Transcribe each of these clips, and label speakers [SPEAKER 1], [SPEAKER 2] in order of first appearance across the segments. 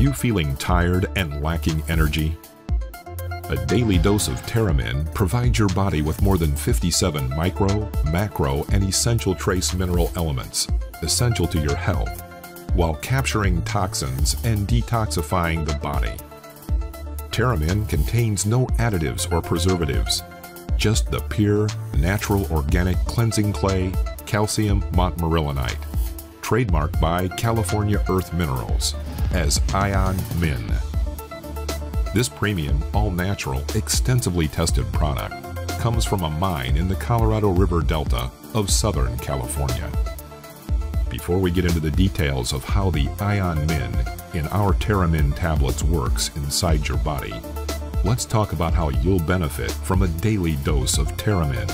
[SPEAKER 1] you feeling tired and lacking energy? A daily dose of Terramin provides your body with more than 57 micro, macro, and essential trace mineral elements, essential to your health, while capturing toxins and detoxifying the body. Terramin contains no additives or preservatives, just the pure, natural organic cleansing clay, calcium montmorillonite, trademarked by California Earth Minerals as Ion Min. This premium, all-natural, extensively tested product comes from a mine in the Colorado River Delta of Southern California. Before we get into the details of how the Ion Min in our Terramin tablets works inside your body, let's talk about how you'll benefit from a daily dose of Terramin.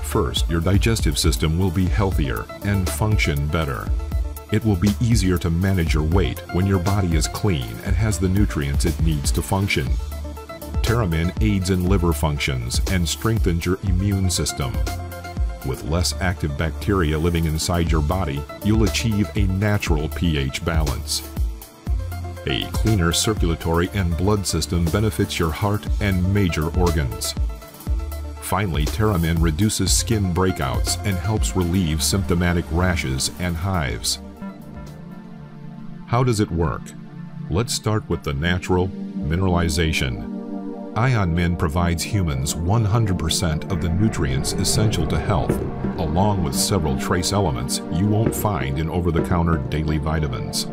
[SPEAKER 1] First, your digestive system will be healthier and function better. It will be easier to manage your weight when your body is clean and has the nutrients it needs to function. Terramin aids in liver functions and strengthens your immune system. With less active bacteria living inside your body, you'll achieve a natural pH balance. A cleaner circulatory and blood system benefits your heart and major organs. Finally, Terramin reduces skin breakouts and helps relieve symptomatic rashes and hives. How does it work? Let's start with the natural mineralization. Ion Min provides humans 100% of the nutrients essential to health, along with several trace elements you won't find in over-the-counter daily vitamins.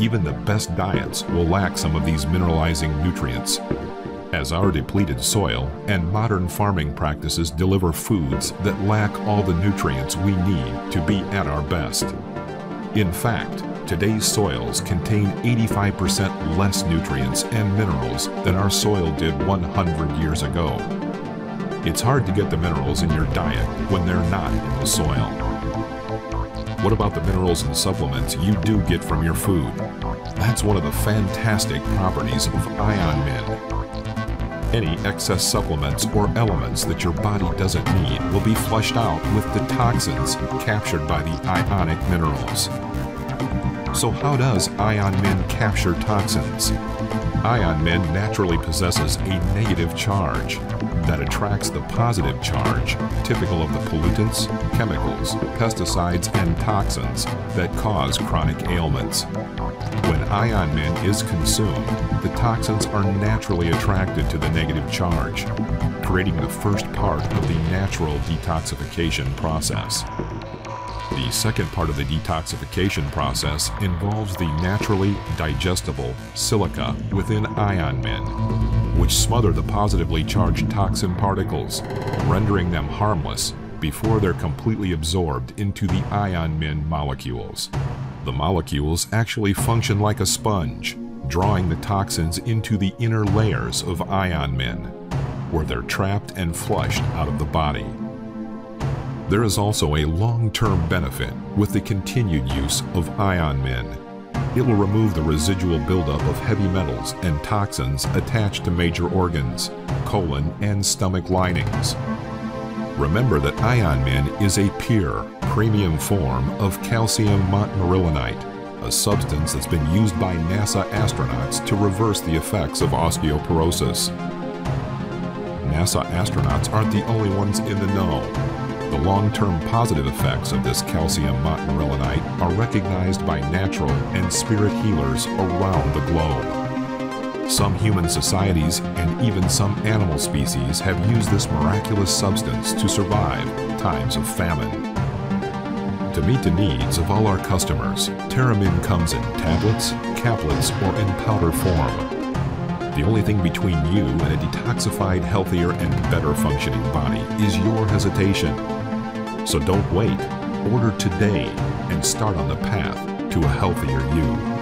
[SPEAKER 1] Even the best diets will lack some of these mineralizing nutrients, as our depleted soil and modern farming practices deliver foods that lack all the nutrients we need to be at our best. In fact, today's soils contain 85% less nutrients and minerals than our soil did 100 years ago. It's hard to get the minerals in your diet when they're not in the soil. What about the minerals and supplements you do get from your food? That's one of the fantastic properties of Ion Min. Any excess supplements or elements that your body doesn't need will be flushed out with the toxins captured by the ionic minerals. So how does Ion Min capture toxins? Ion Min naturally possesses a negative charge that attracts the positive charge typical of the pollutants, chemicals, pesticides, and toxins that cause chronic ailments. When Ion Min is consumed, the toxins are naturally attracted to the negative charge, creating the first part of the natural detoxification process. The second part of the detoxification process involves the naturally digestible silica within Ion Min, which smother the positively charged toxin particles, rendering them harmless before they're completely absorbed into the Ion Min molecules. The molecules actually function like a sponge, drawing the toxins into the inner layers of Ion Min, where they're trapped and flushed out of the body. There is also a long-term benefit with the continued use of Ion Min. It will remove the residual buildup of heavy metals and toxins attached to major organs, colon, and stomach linings. Remember that Ion Min is a pure, premium form of calcium montmorillonite, a substance that's been used by NASA astronauts to reverse the effects of osteoporosis. NASA astronauts aren't the only ones in the know. The long-term positive effects of this calcium montmorillonite are recognized by natural and spirit healers around the globe. Some human societies and even some animal species have used this miraculous substance to survive times of famine. To meet the needs of all our customers, Terramin comes in tablets, caplets, or in powder form. The only thing between you and a detoxified, healthier, and better functioning body is your hesitation. So don't wait. Order today and start on the path to a healthier you.